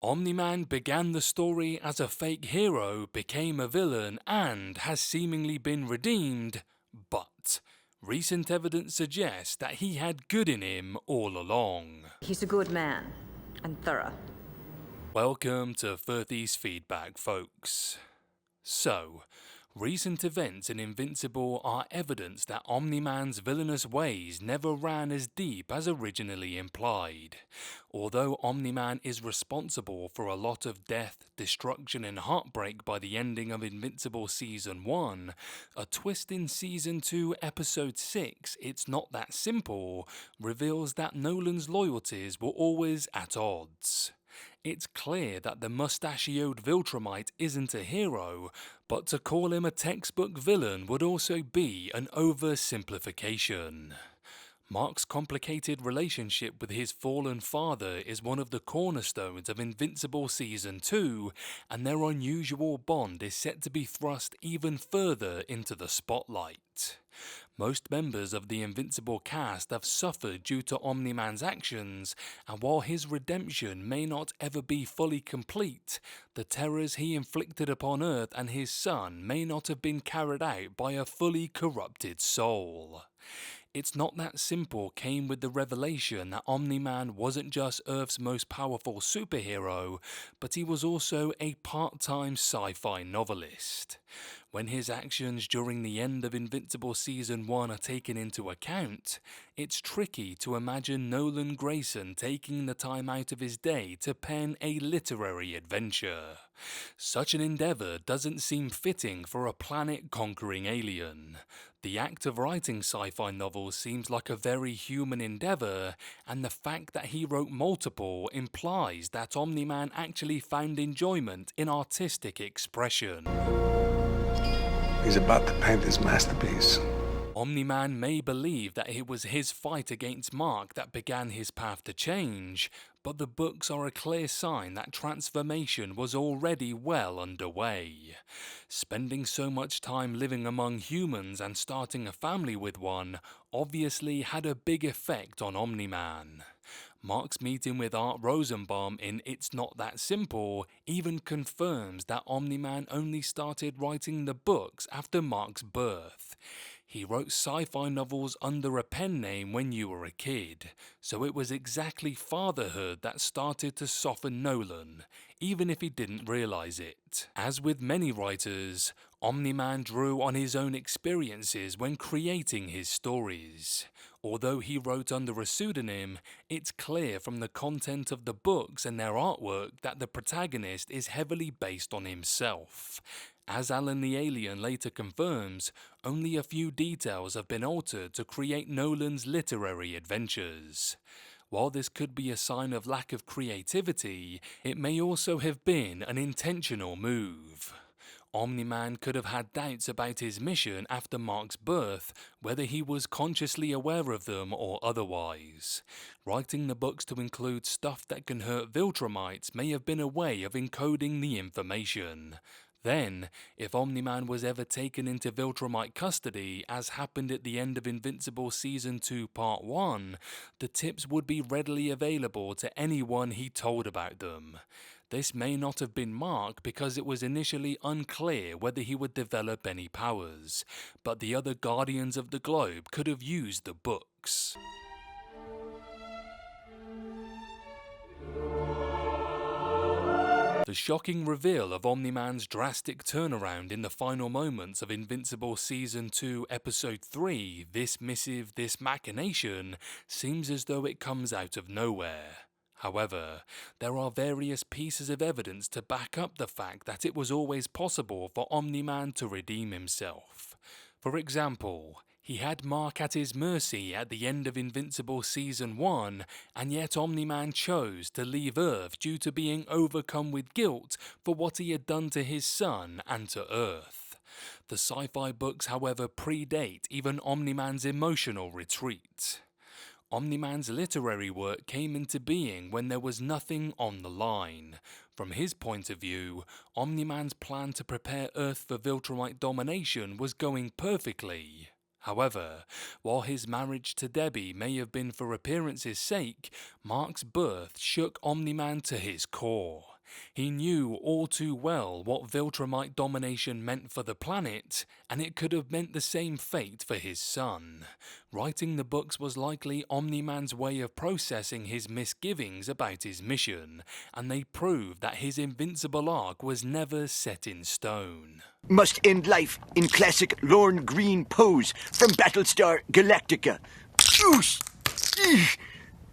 Omni-Man began the story as a fake hero, became a villain, and has seemingly been redeemed, but recent evidence suggests that he had good in him all along. He's a good man, and thorough. Welcome to 30's Feedback, folks. So, recent events in Invincible are evidence that Omni-Man's villainous ways never ran as deep as originally implied. Although Omni-Man is responsible for a lot of death, destruction and heartbreak by the ending of Invincible Season 1, a twist in Season 2 Episode 6, It's Not That Simple, reveals that Nolan's loyalties were always at odds. It's clear that the mustachioed Viltrumite isn't a hero, but to call him a textbook villain would also be an oversimplification. Mark's complicated relationship with his fallen father is one of the cornerstones of Invincible Season 2, and their unusual bond is set to be thrust even further into the spotlight. Most members of the Invincible cast have suffered due to Omni-Man's actions, and while his redemption may not ever be fully complete, the terrors he inflicted upon Earth and his son may not have been carried out by a fully corrupted soul. It's Not That Simple came with the revelation that Omni-Man wasn't just Earth's most powerful superhero, but he was also a part-time sci-fi novelist. When his actions during the end of Invincible Season 1 are taken into account, it's tricky to imagine Nolan Grayson taking the time out of his day to pen a literary adventure. Such an endeavour doesn't seem fitting for a planet-conquering alien. The act of writing sci-fi novels seems like a very human endeavour, and the fact that he wrote multiple implies that Omni-Man actually found enjoyment in artistic expression. He's about to paint his masterpiece. Omni-Man may believe that it was his fight against Mark that began his path to change, but the books are a clear sign that transformation was already well underway. Spending so much time living among humans and starting a family with one obviously had a big effect on Omni-Man. Mark's meeting with Art Rosenbaum in It's Not That Simple even confirms that Omni-Man only started writing the books after Mark's birth. He wrote sci-fi novels under a pen name when you were a kid, so it was exactly fatherhood that started to soften Nolan, even if he didn't realize it. As with many writers, Omni-Man drew on his own experiences when creating his stories. Although he wrote under a pseudonym, it's clear from the content of the books and their artwork that the protagonist is heavily based on himself. As Alan the Alien later confirms, only a few details have been altered to create Nolan's literary adventures. While this could be a sign of lack of creativity, it may also have been an intentional move. Omni-Man could have had doubts about his mission after Mark's birth, whether he was consciously aware of them or otherwise. Writing the books to include stuff that can hurt Viltrumites may have been a way of encoding the information. Then, if Omni-Man was ever taken into Viltrumite custody, as happened at the end of Invincible Season 2 Part 1, the tips would be readily available to anyone he told about them. This may not have been Mark because it was initially unclear whether he would develop any powers, but the other Guardians of the Globe could have used the books. The shocking reveal of Omni-Man's drastic turnaround in the final moments of Invincible Season 2 Episode 3, This Missive, This Machination, seems as though it comes out of nowhere. However, there are various pieces of evidence to back up the fact that it was always possible for Omni-Man to redeem himself. For example, he had Mark at his mercy at the end of Invincible Season 1, and yet Omni-Man chose to leave Earth due to being overcome with guilt for what he had done to his son and to Earth. The sci-fi books, however, predate even Omni-Man's emotional retreat. Omni-Man's literary work came into being when there was nothing on the line. From his point of view, Omni-Man's plan to prepare Earth for Viltrumite domination was going perfectly. However, while his marriage to Debbie may have been for appearance's sake, Mark's birth shook Omni-Man to his core. He knew all too well what Viltrumite domination meant for the planet, and it could have meant the same fate for his son. Writing the books was likely Omni-Man's way of processing his misgivings about his mission, and they proved that his invincible arc was never set in stone. Must end life in classic Lorne Green pose from Battlestar Galactica. Oosh! Eesh!